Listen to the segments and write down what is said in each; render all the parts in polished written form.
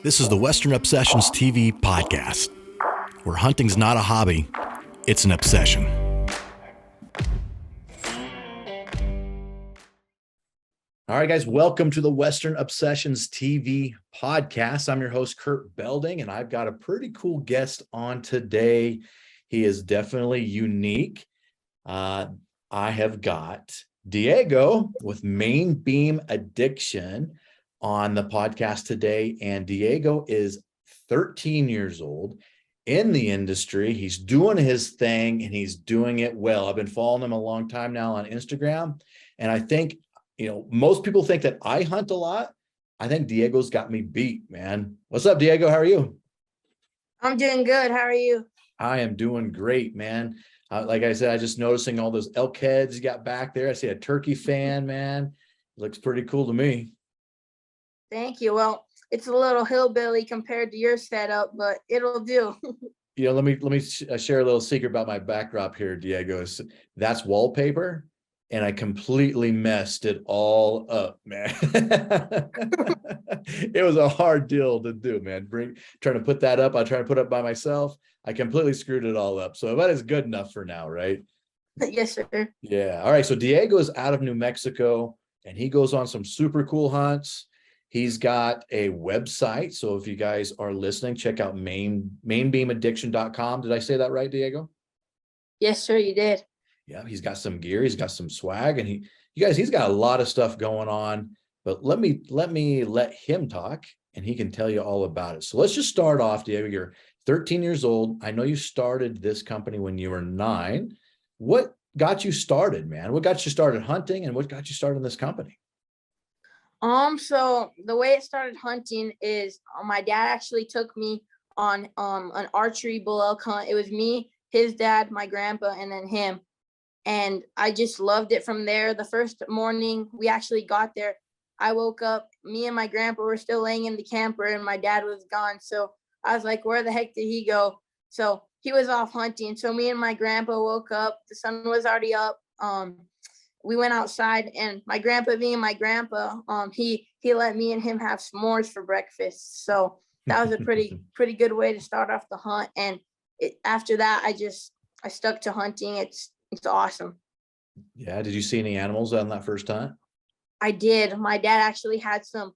This is the Western Obsessions TV podcast, where hunting's not a hobby, it's an obsession. All right, guys, welcome to the Western Obsessions TV podcast. I'm your host, Kurt Belding, and I've got a pretty cool guest on today. He is definitely unique. I have got Diego with MainBeam Addiction on the podcast today, and Diego is 13 years old in the industry. He's doing his thing, and he's doing it well. I've been following him a long time now on Instagram, and I think, most people think that I hunt a lot. I think Diego's got me beat, man. What's up, Diego? How are you? I'm doing good. How are you? I am doing great, man. Like I said, I just noticing all those elk heads you got back there. I see a turkey fan, man. It looks pretty cool to me. Thank you. Well, it's a little hillbilly compared to your setup, but it'll do. Let me share a little secret about my backdrop here, Diego. That's wallpaper, and I completely messed it all up, man. It was a hard deal to do, man. Trying to put that up. I tried to put it up by myself. I completely screwed it all up. So that is good enough for now, right? Yes, sir. Yeah. All right. So Diego is out of New Mexico, and he goes on some super cool hunts. He's got a website. So if you guys are listening, check out MainBeamAddiction.com. Did I say that right, Diego? Yes, sir, you did. Yeah, he's got some gear, he's got some swag, and he's got a lot of stuff going on. But let him talk, and he can tell you all about it. So let's just start off, Diego. You're 13 years old. I know you started this company when you were 9. What got you started, man? What got you started hunting, and what got you started in this company? So the way it started hunting is my dad actually took me on an archery bull elk hunt. It was me, his dad, my grandpa, and then him. And I just loved it from there. The first morning we actually got there, I woke up, me and my grandpa were still laying in the camper, and my dad was gone. So I was like, where the heck did he go? So he was off hunting. So me and my grandpa woke up, the sun was already up. We went outside, and my grandpa being my grandpa, he let me and him have s'mores for breakfast. So that was a pretty good way to start off the hunt. And after that, I stuck to hunting. It's awesome. Yeah. Did you see any animals on that first hunt? I did. My dad actually had some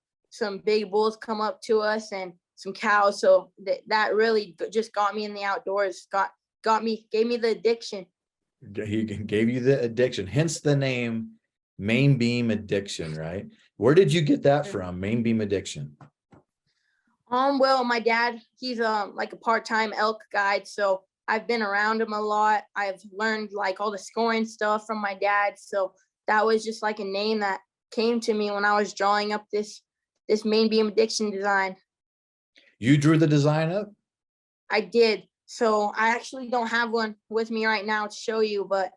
big bulls come up to us and some cows. So that really just got me in the outdoors. Gave me the addiction. He gave you the addiction, hence the name MainBeam Addiction, right? Where did you get that from, MainBeam Addiction? Well, my dad, he's like a part-time elk guide, so I've been around him a lot. I've learned like all the scoring stuff from my dad. So that was just like a name that came to me when I was drawing up this MainBeam Addiction design. You drew the design up? I did. So I actually don't have one with me right now to show you, but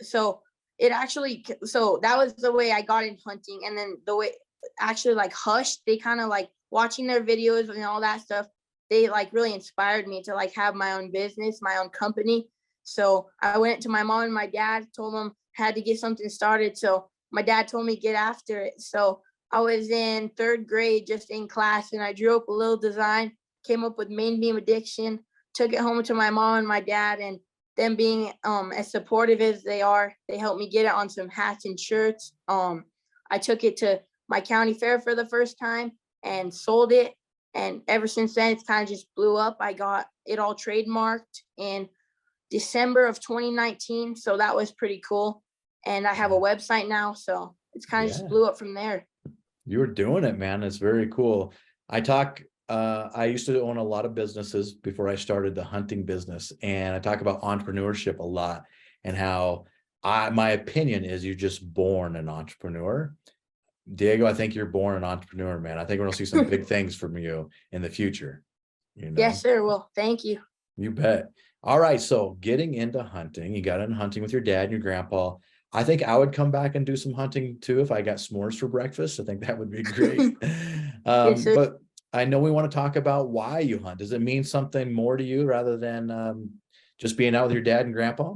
so that was the way I got in hunting. And then the way actually like Hush, they kind of like watching their videos and all that stuff. They like really inspired me to like have my own business, my own company. So I went to my mom and my dad, told them I had to get something started. So my dad told me get after it. So I was in 3rd grade, just in class, and I drew up a little design, came up with MainBeam Addiction, took it home to my mom and my dad, and them being as supportive as they are, they helped me get it on some hats and shirts. I took it to my county fair for the first time and sold it. And ever since then, it's kind of just blew up. I got it all trademarked in December of 2019. So that was pretty cool. And I have a website now. So it's kind of just blew up from there. You were doing it, man. It's very cool. I used to own a lot of businesses before I started the hunting business. And I talk about entrepreneurship a lot, and how my opinion is you're just born an entrepreneur. Diego, I think you're born an entrepreneur, man. I think we're gonna see some big things from you in the future. Yes, sir. Well, thank you. You bet. All right. So getting into hunting, you got into hunting with your dad and your grandpa. I think I would come back and do some hunting too if I got s'mores for breakfast. I think that would be great. Yes, sir. But I know we want to talk about why you hunt. Does it mean something more to you rather than just being out with your dad and grandpa?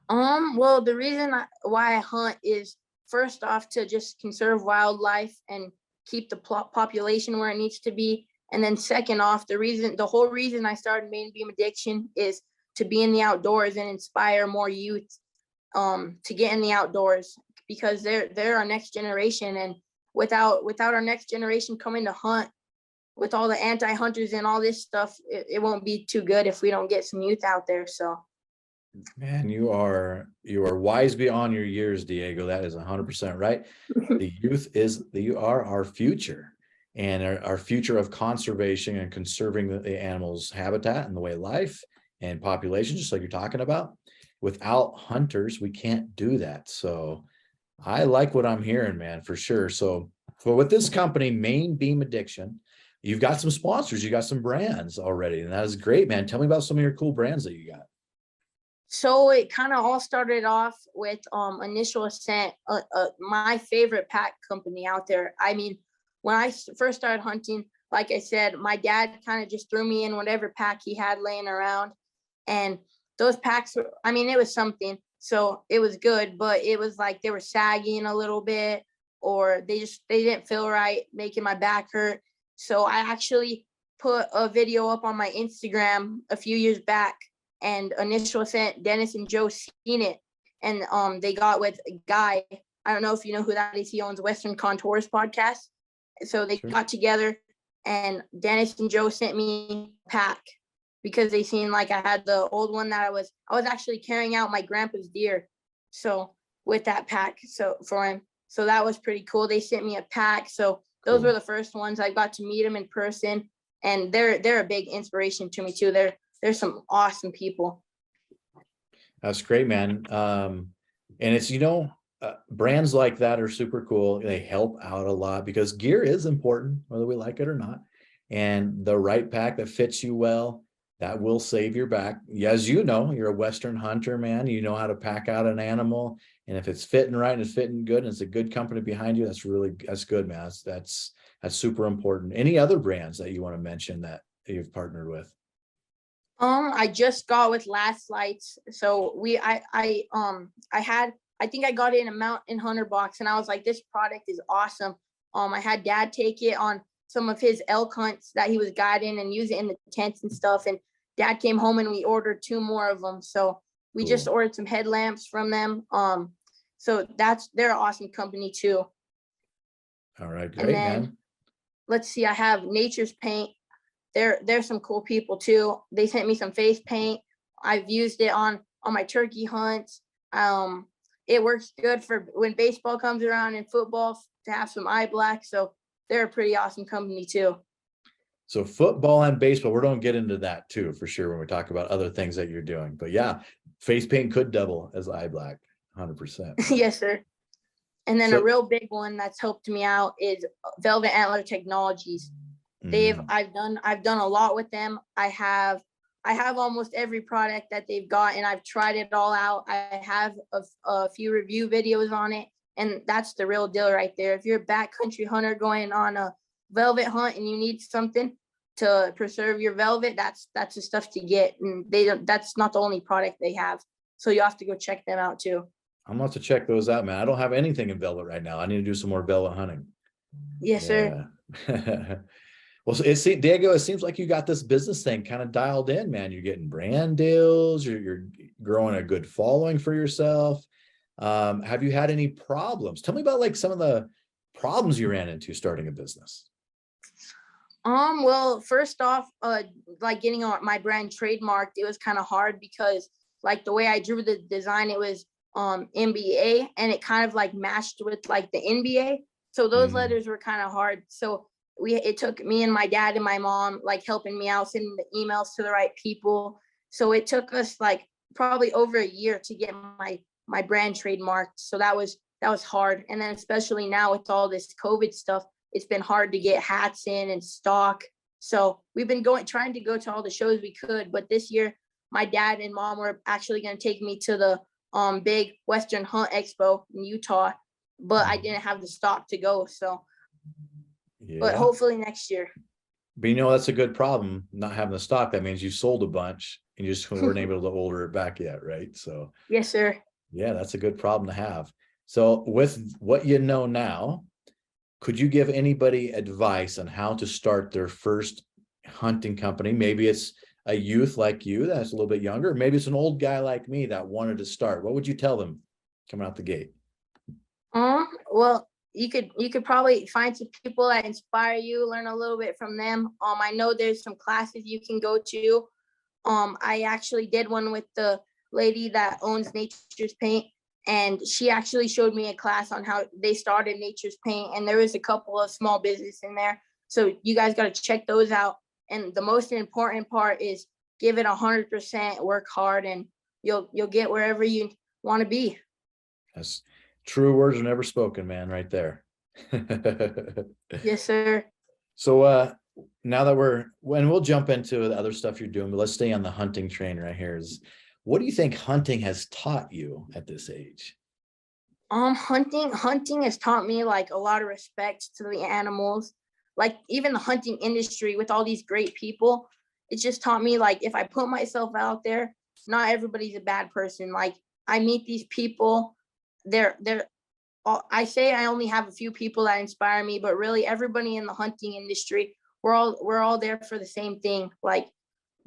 Well, the reason why I hunt is first off to just conserve wildlife and keep the population where it needs to be. And then second off, the whole reason I started MainBeam Addiction is to be in the outdoors and inspire more youth to get in the outdoors, because they're our next generation. And without our next generation coming to hunt, with all the anti-hunters and all this stuff, it won't be too good if we don't get some youth out there. So man, you are wise beyond your years, Diego. That is 100% right. You are our future, and our future of conservation and conserving the animals' habitat and the way of life and population, just like you're talking about. Without hunters, we can't do that. So I like what I'm hearing, man, for sure. So with this company, MainBeam Addiction, you've got some sponsors, you got some brands already, and that is great, man. Tell me about some of your cool brands that you got. So it kind of all started off with Initial Ascent, my favorite pack company out there. I mean, when I first started hunting, like I said, my dad kind of just threw me in whatever pack he had laying around. And those packs were, I mean, it was something. So it was good, but it was like they were sagging a little bit, or they didn't feel right, making my back hurt. So I actually put a video up on my Instagram a few years back, and Initial Ascent, Dennis and Joe seen it, and they got with a guy. I don't know if you know who that is. He owns Western Contours podcast. So they got together, and Dennis and Joe sent me a pack because they seen like I had the old one that I was actually carrying out my grandpa's deer. So with that pack, so for him, so that was pretty cool. They sent me a pack. So those were the first ones. I got to meet them in person, and they're a big inspiration to me too. They're some awesome people. That's great, man. And it's, brands like that are super cool. They help out a lot because gear is important, whether we like it or not. And the right pack that fits you well, that will save your back. As you know, you're a Western hunter, man. You know how to pack out an animal. And if it's fitting right and it's fitting good and it's a good company behind you, that's good, man. That's super important. Any other brands that you want to mention that you've partnered with? I just got with Last Lights. So I think I got it in a Mountain Hunter box, and I was like, this product is awesome. I had Dad take it on some of his elk hunts that he was guiding and use it in the tents and stuff. And Dad came home and we ordered 2 more of them. So we just ordered some headlamps from them. So they're an awesome company too. All right, great, man. Let's see, I have Nature's Paint. They're some cool people too. They sent me some face paint. I've used it on my turkey hunts. It works good for when baseball comes around and football to have some eye black. So they're a pretty awesome company too. So football and baseball, we're going to get into that too, for sure, when we talk about other things that you're doing. But yeah, face paint could double as eye black, 100%. Yes, sir. And then a real big one that's helped me out is Velvet Antler Technologies. I've done a lot with them. I have almost every product that they've got, and I've tried it all out. I have a few review videos on it, and that's the real deal right there. If you're a backcountry hunter going on a velvet hunt and you need something to preserve your velvet, that's the stuff to get. And that's not the only product they have. So you have to go check them out too. I'm going to have to check those out, man. I don't have anything in velvet right now. I need to do some more velvet hunting. Yes, sir. Well, so Diego, it seems like you got this business thing kind of dialed in, man. You're getting brand deals. You're growing a good following for yourself. Have you had any problems? Tell me about like some of the problems you ran into starting a business. Well, first off, like getting my brand trademarked, it was kind of hard because like the way I drew the design, it was NBA, and it kind of like matched with like the NBA. So those letters were kind of hard. So it took me and my dad and my mom like helping me out, sending the emails to the right people. So it took us like probably over a year to get my brand trademarked. So that was hard. And then especially now with all this COVID stuff, it's been hard to get hats in and stock. So we've been trying to go to all the shows we could, but this year my dad and mom were actually going to take me to the big Western Hunt Expo in Utah, but I didn't have the stock to go. So but hopefully next year. But that's a good problem, not having the stock. That means you sold a bunch and you just weren't able to order it back yet, right? So yes, sir. Yeah, that's a good problem to have. So with what you know now, could you give anybody advice on how to start their first hunting company? Maybe it's a youth like you that's a little bit younger. Maybe it's an old guy like me that wanted to start. What would you tell them coming out the gate? Well, you could probably find some people that inspire you, learn a little bit from them. I know there's some classes you can go to. I actually did one with the lady that owns Nature's Paint, and she actually showed me a class on how they started Nature's Paint, and there was a couple of small business in there. So you guys got to check those out. And the most important part is give it 100%, work hard, and you'll get wherever you want to be. That's true words are never spoken, man, right there. Yes, sir. So now that we'll jump into the other stuff you're doing, but let's stay on the hunting train right here. What do you think hunting has taught you at this age? Hunting has taught me like a lot of respect to the animals. Like even the hunting industry with all these great people, it just taught me like if I put myself out there, not everybody's a bad person. Like I meet these people, they're I say I only have a few people that inspire me, but really everybody in the hunting industry, we're all there for the same thing. Like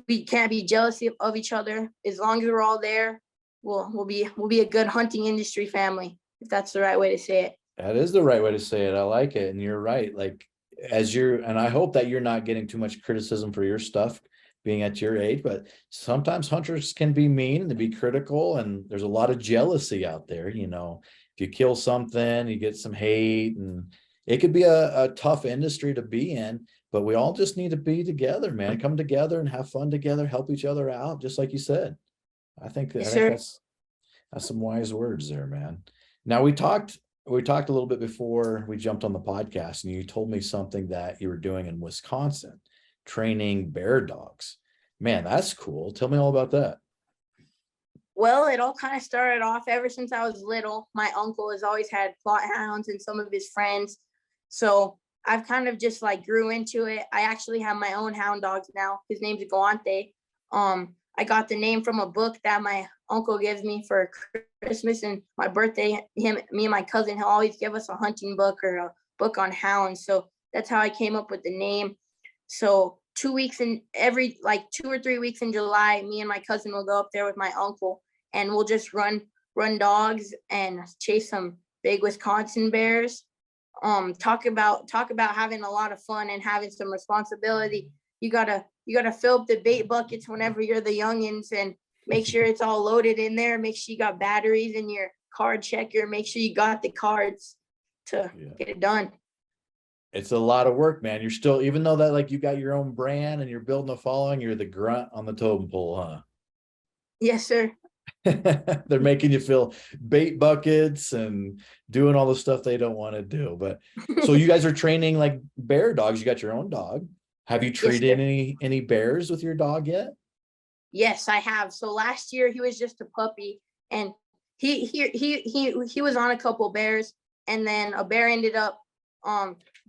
we can't be jealous of each other. As long as we're all there, we'll be a good hunting industry family, if that's the right way to say it. That is the right way to say it. I like it. And you're right. Like and I hope that you're not getting too much criticism for your stuff being at your age, but sometimes hunters can be mean and to be critical, and there's a lot of jealousy out there. If you kill something, you get some hate, and it could be a tough industry to be in, but we all just need to be together, man. Come together and have fun together, help each other out, just like you said. I think that's some wise words there, man. Now we talked a little bit before we jumped on the podcast, and you told me something that you were doing in Wisconsin, training bear dogs. Man, that's cool. Tell me all about that. Well, it all kind of started off ever since I was little. My uncle has always had plot hounds and some of his friends. So I've kind of just like grew into it. I actually have my own hound dogs now. His name's Guante. I got the name from a book that my uncle gives me for Christmas and my birthday. Me and my cousin, he'll always give us a hunting book or a book on hounds. So that's how I came up with the name. So 2 weeks in every, like 2 or 3 weeks in July, me and my cousin will go up there with my uncle, and we'll just run dogs and chase some big Wisconsin bears. Talk about having a lot of fun and having some responsibility. You gotta fill up the bait buckets whenever you're the youngins, and make sure it's all loaded in there. Make sure you got batteries in your card checker. Make sure you got the cards to get it done. It's a lot of work, man. You're still, even though that like you got your own brand and you're building a following, you're the grunt on the totem pole, huh? Yes, sir. They're making you fill bait buckets and doing all the stuff they don't want to do. But so you guys are training like bear dogs. You got your own dog. Have you treated any bears with your dog yet? Yes, I have. So last year he was just a puppy, and he was on a couple bears, and then a bear ended up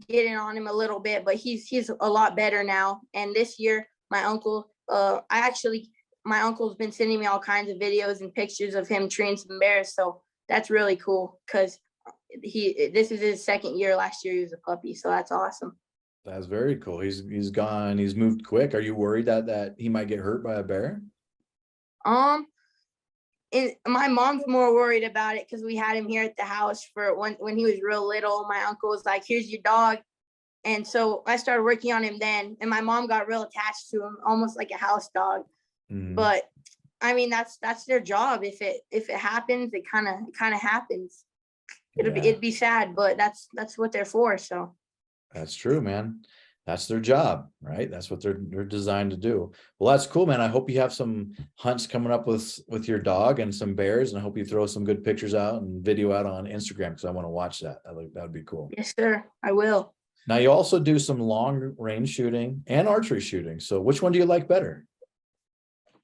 getting on him a little bit, but he's a lot better now. And this year my uncle, my uncle's been sending me all kinds of videos and pictures of him training some bears. So that's really cool because this is his second year. Last year he was a puppy. So that's awesome. That's very cool. He's moved quick. Are you worried that he might get hurt by a bear? And my mom's more worried about it because we had him here at the house for when he was real little. My uncle was like, "Here's your dog." And so I started working on him then, and my mom got real attached to him, almost like a house dog. But I mean, that's their job. If it happens, it kind of happens. It'd be sad, but that's what they're for. So that's true, man. That's their job, right? That's what they're designed to do. Well, that's cool, man. I hope you have some hunts coming up with your dog and some bears, and I hope you throw some good pictures out and video out on Instagram because I want to watch that. That would be cool. Yes, sir. I will. Now you also do some long range shooting and archery shooting. So which one do you like better?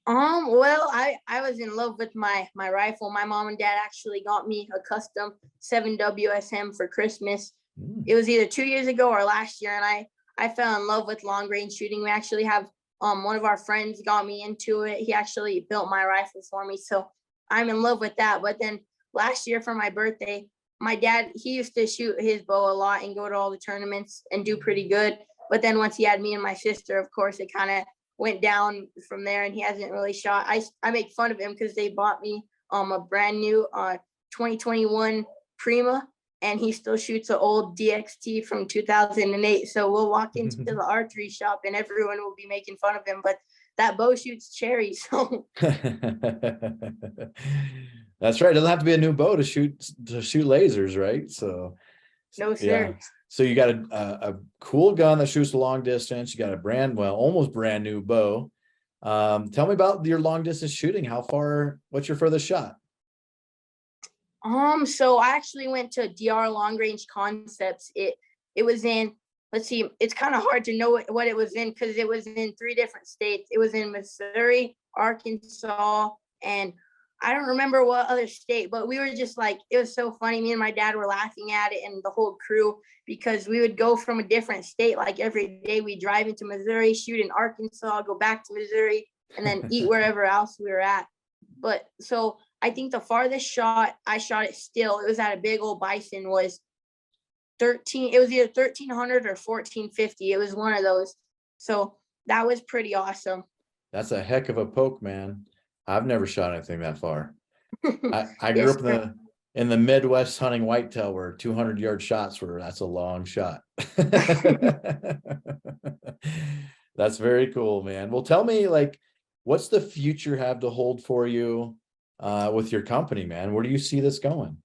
Well, I was in love with my rifle. My mom and dad actually got me a custom 7 WSM for Christmas. It was either 2 years ago or last year, and I fell in love with long range shooting. We actually have one of our friends got me into it. He actually built my rifle for me, so I'm in love with that. But then last year for my birthday, my dad, he used to shoot his bow a lot and go to all the tournaments and do pretty good. But then once he had me and my sister, of course, it kind of went down from there, and he hasn't really shot. I make fun of him because they bought me a brand new 2021 Prima, and he still shoots an old DXT from 2008. So we'll walk into the archery shop and everyone will be making fun of him, but that bow shoots cherries. So that's right. It doesn't have to be a new bow to shoot lasers, right? So no, sir. yeah. So you got a cool gun that shoots long distance. You got a almost brand new bow. Tell me about your long distance shooting. What's your furthest shot? So I actually went to DR Long Range Concepts. It was in, let's see, it's kind of hard to know what it was in because it was in 3 different states. It was in Missouri, Arkansas, and I don't remember what other state, but we were just like, it was so funny. Me and my dad were laughing at it and the whole crew, because we would go from a different state. Like every day we drive into Missouri, shoot in Arkansas, go back to Missouri, and then eat wherever else we were at. But so I think the farthest shot I shot it still, it was at a big old bison, was it was either 1300 or 1450. It was one of those. So that was pretty awesome. That's a heck of a poke, man. I've never shot anything that far. I grew up in the Midwest hunting whitetail, where 200-yard shots that's a long shot. That's very cool, man. Well, tell me, like, what's the future have to hold for you with your company, man? Where do you see this going?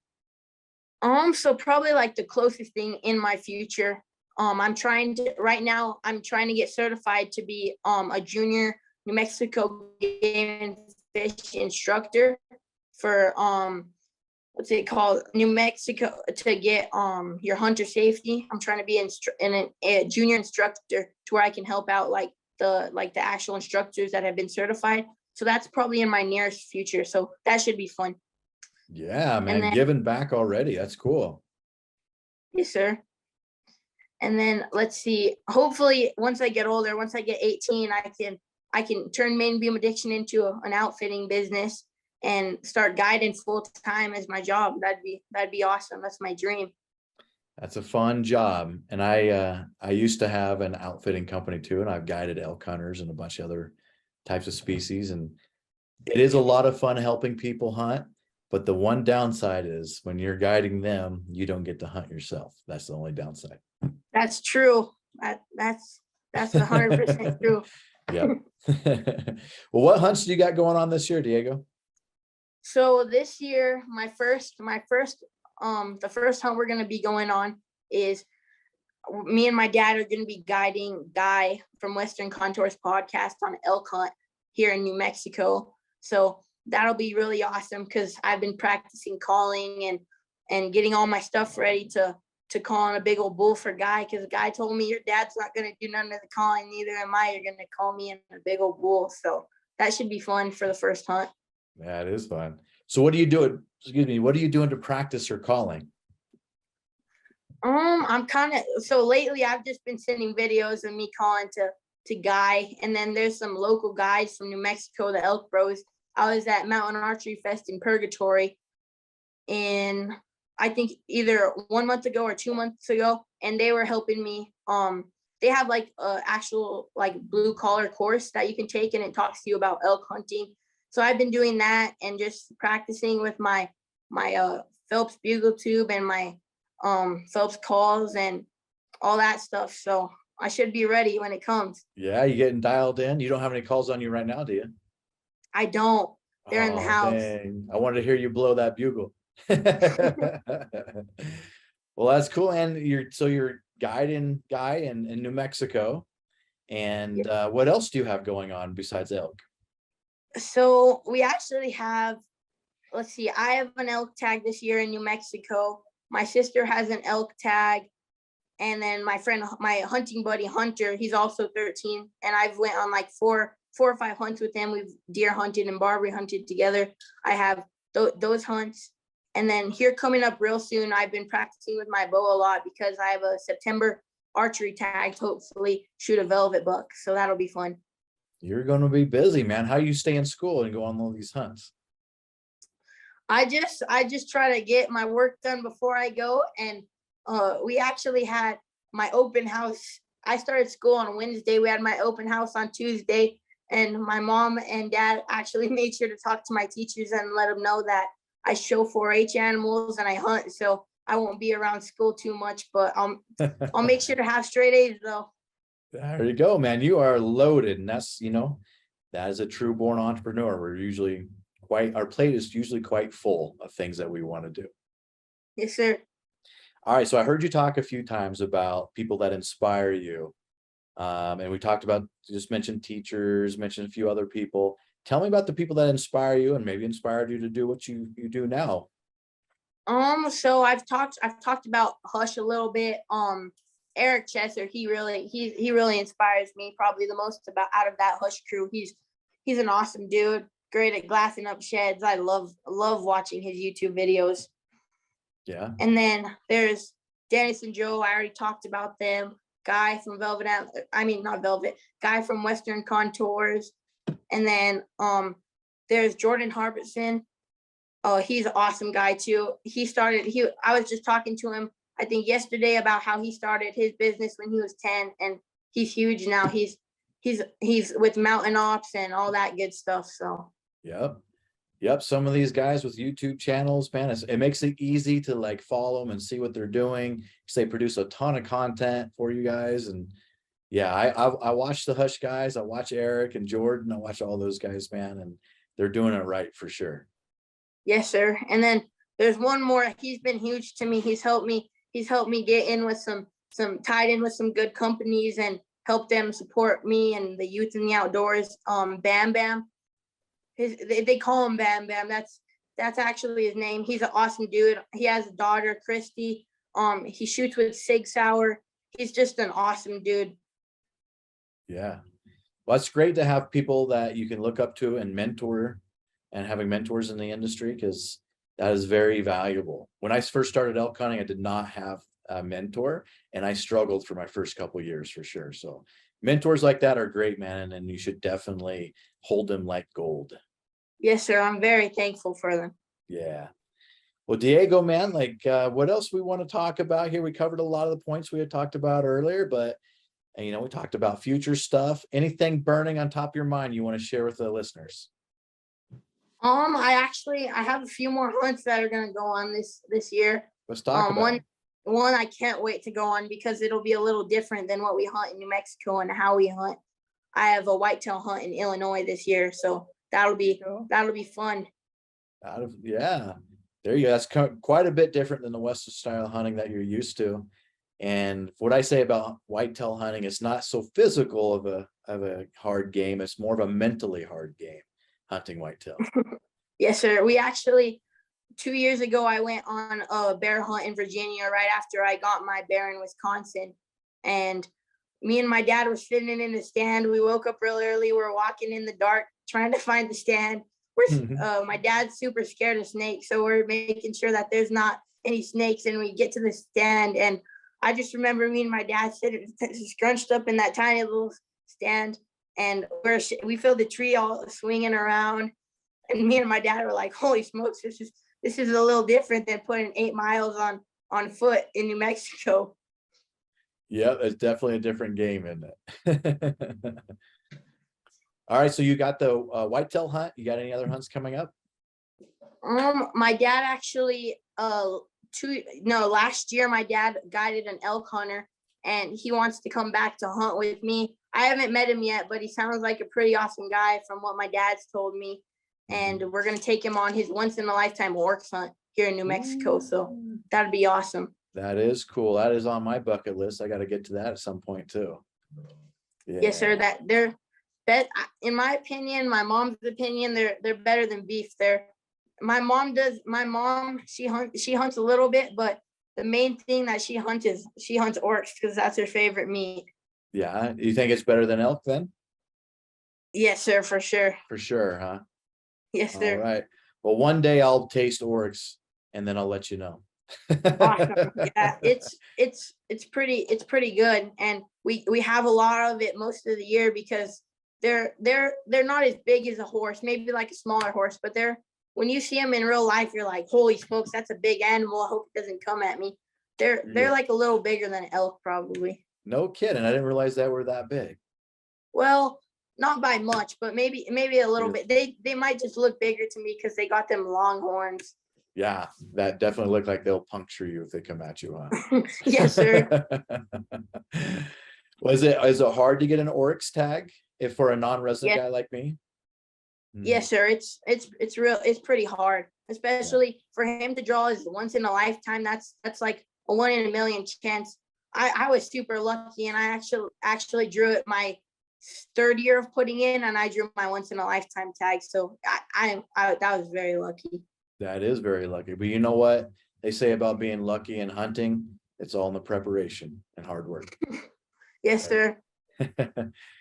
So probably like the closest thing in my future. Right now I'm trying to get certified to be a junior New Mexico game and fish instructor for what's it called, New Mexico, to get your hunter safety. I'm trying to be a junior instructor to where I can help out like the actual instructors that have been certified. So that's probably in my nearest future. So that should be fun. Yeah, man, giving back already. That's cool. Yes, sir. And then let's see, hopefully once I get older, once I get 18, I can turn MainBeam Addiction into an outfitting business and start guiding full time as my job. That'd be awesome. That's my dream. That's a fun job. And I used to have an outfitting company too, and I've guided elk hunters and a bunch of other types of species. And it is a lot of fun helping people hunt. But the one downside is when you're guiding them, you don't get to hunt yourself. That's the only downside. That's true. That's 100% true. Yeah. Well, what hunts do you got going on this year, Diego? So this year, the first hunt we're going to be going on is me and my dad are going to be guiding Guy from Western Contours podcast on an elk hunt here in New Mexico. So that'll be really awesome because I've been practicing calling and getting all my stuff ready to call on a big old bull for Guy, because Guy told me, your dad's not going to do none of the calling, neither am I. You're going to call me in a big old bull. So that should be fun for the first hunt. That is fun. So what are you doing? Excuse me. What are you doing to practice your calling? So lately I've just been sending videos of me calling to Guy. And then there's some local guys from New Mexico, the Elk Bros. I was at Mountain Archery Fest in Purgatory in, I think, either 1 month ago or 2 months ago, and they were helping me. They have like a actual like blue collar course that you can take, and it talks to you about elk hunting. So I've been doing that and just practicing with my Phelps bugle tube and my Phelps calls and all that stuff. So I should be ready when it comes. Yeah, you getting dialed in? You don't have any calls on you right now, do you? I don't. They're in the house. Dang. I wanted to hear you blow that bugle. Well, that's cool. And you're guiding Guy in New Mexico. And what else do you have going on besides elk? So we actually have, let's see, I have an elk tag this year in New Mexico. My sister has an elk tag. And then my hunting buddy Hunter, he's also 13. And I've went on like four or five hunts with him. We've deer hunted and Barbary hunted together. I have those hunts. And then here coming up real soon, I've been practicing with my bow a lot because I have a September archery tag, hopefully shoot a velvet buck. So that'll be fun. You're going to be busy, man. How do you stay in school and go on all these hunts? I just try to get my work done before I go. And we actually had my open house. I started school on Wednesday. We had my open house on Tuesday, and my mom and dad actually made sure to talk to my teachers and let them know that I show 4-H animals and I hunt. So I won't be around school too much, but I'll make sure to have straight A's though. There you go, man. You are loaded. And that's, that is a true born entrepreneur. Our plate is usually quite full of things that we want to do. Yes, sir. All right. So I heard you talk a few times about people that inspire you. And we talked about, just mentioned teachers, mentioned a few other people. Tell me about the people that inspire you and maybe inspired you to do what you do now. So I've talked about Hush a little bit. Eric Chesser, he really inspires me probably the most about out of that Hush crew. He's an awesome dude, great at glassing up sheds. I love watching his YouTube videos. Yeah. And then there's Dennis and Joe. I already talked about them. Guy from Guy from Western Contours. And then there's Jordan Harbison. Oh, he's an awesome guy too. I was just talking to him, I think yesterday, about how he started his business when he was 10, and he's huge now. He's with Mountain Ops and all that good stuff. So Yep. Some of these guys with YouTube channels, man, it makes it easy to like follow them and see what they're doing, because they produce a ton of content for you guys. And yeah, I watch the Hush guys. I watch Eric and Jordan. I watch all those guys, man, and they're doing it right for sure. Yes, sir. And then there's one more. He's been huge to me. He's helped me get in with tied in with some good companies and help them support me and the youth in the outdoors. Bam Bam. They call him Bam Bam. That's actually his name. He's an awesome dude. He has a daughter, Christy. He shoots with Sig Sauer. He's just an awesome dude. Yeah. Well, it's great to have people that you can look up to and mentor, and having mentors in the industry, because that is very valuable. When I first started elk hunting, I did not have a mentor, and I struggled for my first couple of years for sure. So mentors like that are great, man, and you should definitely hold them like gold. Yes, sir. I'm very thankful for them. Yeah. Well, Diego, man, what else we want to talk about here? We covered a lot of the points we had talked about earlier, but we talked about future stuff. Anything burning on top of your mind you want to share with the listeners? I have a few more hunts that are gonna go on this year. Let's talk about it. One I can't wait to go on, because it'll be a little different than what we hunt in New Mexico and how we hunt. I have a whitetail hunt in Illinois this year, so that'll be fun. Yeah, there you go. That's quite a bit different than the Western style hunting that you're used to. And what I say about whitetail hunting, it's not so physical of a hard game. It's more of a mentally hard game, hunting whitetail. Yes, sir. We actually, 2 years ago, I went on a bear hunt in Virginia right after I got my bear in Wisconsin. And me and my dad were sitting in the stand. We woke up real early. We were walking in the dark, trying to find the stand. My dad's super scared of snakes, so we're making sure that there's not any snakes. And we get to the stand, and I just remember me and my dad sitting scrunched up in that tiny little stand, and we feel the tree all swinging around. And me and my dad were like, "Holy smokes, this is a little different than putting 8 miles on foot in New Mexico." Yeah, it's definitely a different game, isn't it? All right, so you got the whitetail hunt. You got any other hunts coming up? My dad actually, last year my dad guided an elk hunter, and he wants to come back to hunt with me. I haven't met him yet, but he sounds like a pretty awesome guy from what my dad's told me. And we're going to take him on his once in a lifetime oryx hunt here in New Mexico. So that'd be awesome. That is cool. That is on my bucket list. I got to get to that at some point too. Yeah. Yes, sir. In my opinion, my mom's opinion, they're better than beef. My mom, she hunts a little bit, but the main thing that she hunts oryx, because that's her favorite meat. Yeah. You think it's better than elk then? Yes, sir, for sure. For sure, huh? Yes, sir. All right. Well, one day I'll taste oryx and then I'll let you know. Awesome. Yeah, it's pretty good, and we have a lot of it most of the year, because they're not as big as a horse, maybe like a smaller horse, but they're when you see them in real life, you're like, holy smokes, that's a big animal. I hope it doesn't come at me. They're like a little bigger than an elk, probably. No kidding. I didn't realize that were that big. Well, not by much, but maybe a little bit. They might just look bigger to me because they got them long horns. Yeah, that definitely look like they'll puncture you if they come at you, huh? Yes, sir. Is it hard to get an oryx tag if for a non-resident guy like me? Yes, sir. It's pretty hard, especially for him to draw is once in a lifetime. That's like a 1 in a million chance. I was super lucky, and I actually drew it my third year of putting in, and I drew my once in a lifetime tag. So I that was very lucky. That is very lucky. But you know what they say about being lucky in hunting? It's all in the preparation and hard work. Yes, sir.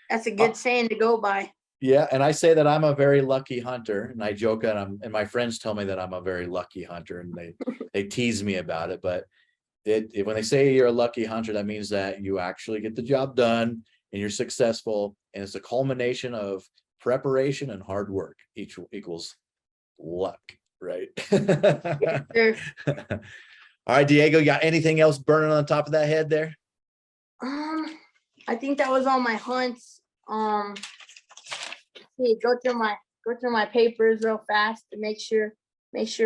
That's a good saying to go by. Yeah, and I say that I'm a very lucky hunter, and I joke and my friends tell me that I'm a very lucky hunter, and they tease me about it. But when they say you're a lucky hunter, that means that you actually get the job done and you're successful, and it's a culmination of preparation and hard work. Each equals luck, right? Yes, sir. All right, Diego, you got anything else burning on the top of that head there? I think that was all my hunts. Go through my papers real fast to make sure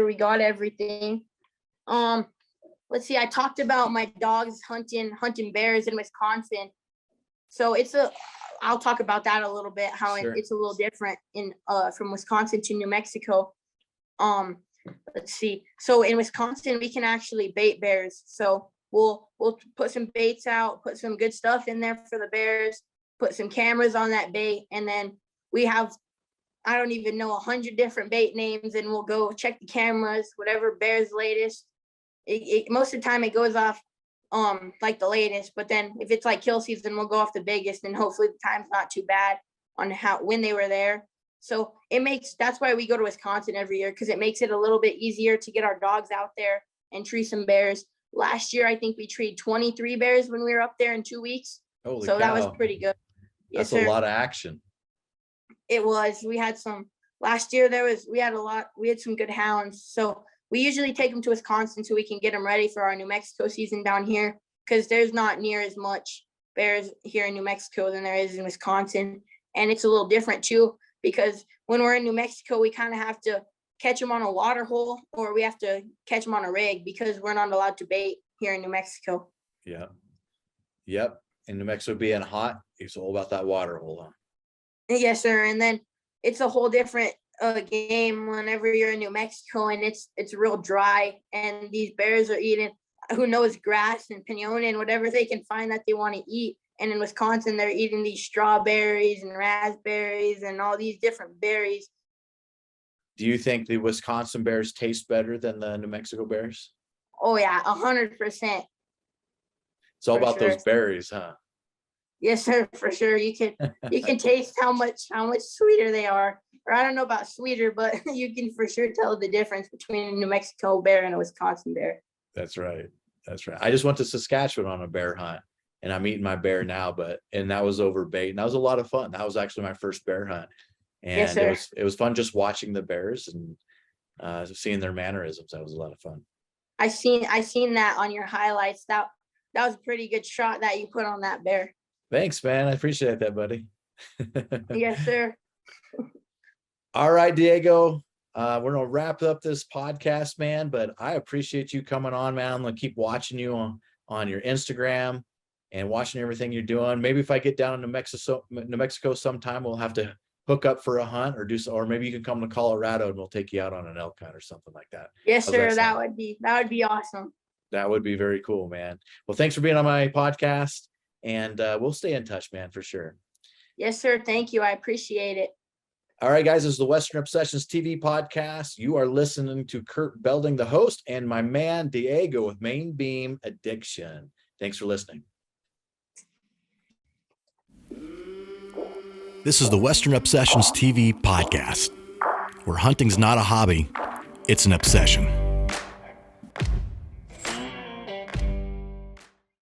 we got everything. Let's see. I talked about my dogs hunting bears in Wisconsin. So I'll talk about that a little bit. How sure. It's a little different from Wisconsin to New Mexico. Let's see. So in Wisconsin, we can actually bait bears. So we'll put some baits out, put some good stuff in there for the bears, put some cameras on that bait, and then we have, I don't even know, 100 different bait names, and we'll go check the cameras, whatever bear's latest. Most of the time it goes off like the latest, but then if it's like kill season, we'll go off the biggest, and hopefully the time's not too bad on when they were there. So that's why we go to Wisconsin every year, because it makes it a little bit easier to get our dogs out there and tree some bears. Last year, I think we treed 23 bears when we were up there in 2 weeks. Holy so cow. That was pretty good. That's a lot of action. It was. We had some last year. We had some good hounds. So we usually take them to Wisconsin so we can get them ready for our New Mexico season down here, because there's not near as much bears here in New Mexico than there is in Wisconsin. And it's a little different too, because when we're in New Mexico, we kind of have to catch them on a water hole, or we have to catch them on a rig, because we're not allowed to bait here in New Mexico. Yeah. Yep. In New Mexico being hot, it's all about that water hole, huh? Yes, sir. And then it's a whole different game whenever you're in New Mexico and it's real dry, and these bears are eating, who knows, grass and pinon and whatever they can find that they want to eat. And in Wisconsin, they're eating these strawberries and raspberries and all these different berries. Do you think the Wisconsin bears taste better than the New Mexico bears? Oh yeah, 100%. It's all about those berries, huh? Yes, sir, for sure. You can taste how much sweeter they are. Or I don't know about sweeter, but you can for sure tell the difference between a New Mexico bear and a Wisconsin bear. That's right. I just went to Saskatchewan on a bear hunt, and I'm eating my bear now, and that was over bait, and that was a lot of fun. That was actually my first bear hunt. And yes, sir. It was fun just watching the bears and seeing their mannerisms. That was a lot of fun. I seen that on your highlights. That was a pretty good shot that you put on that bear. Thanks, man. I appreciate that, buddy. Yes, sir. All right, Diego. We're gonna wrap up this podcast, man. But I appreciate you coming on, man. I'm gonna keep watching you on your Instagram and watching everything you're doing. Maybe if I get down in New Mexico sometime, we'll have to hook up for a hunt or maybe you can come to Colorado and we'll take you out on an elk hunt or something like that. Yes, sir. That would be awesome. That would be very cool, man. Well, thanks for being on my podcast, and we'll stay in touch, man, for sure. Yes, sir. Thank you. I appreciate it. All right, guys, this is the Western Obsessions TV podcast. You are listening to Kurt Belding, the host, and my man, Diego with MainBeam Addiction. Thanks for listening. This is the Western Obsessions TV podcast, where hunting's not a hobby, it's an obsession.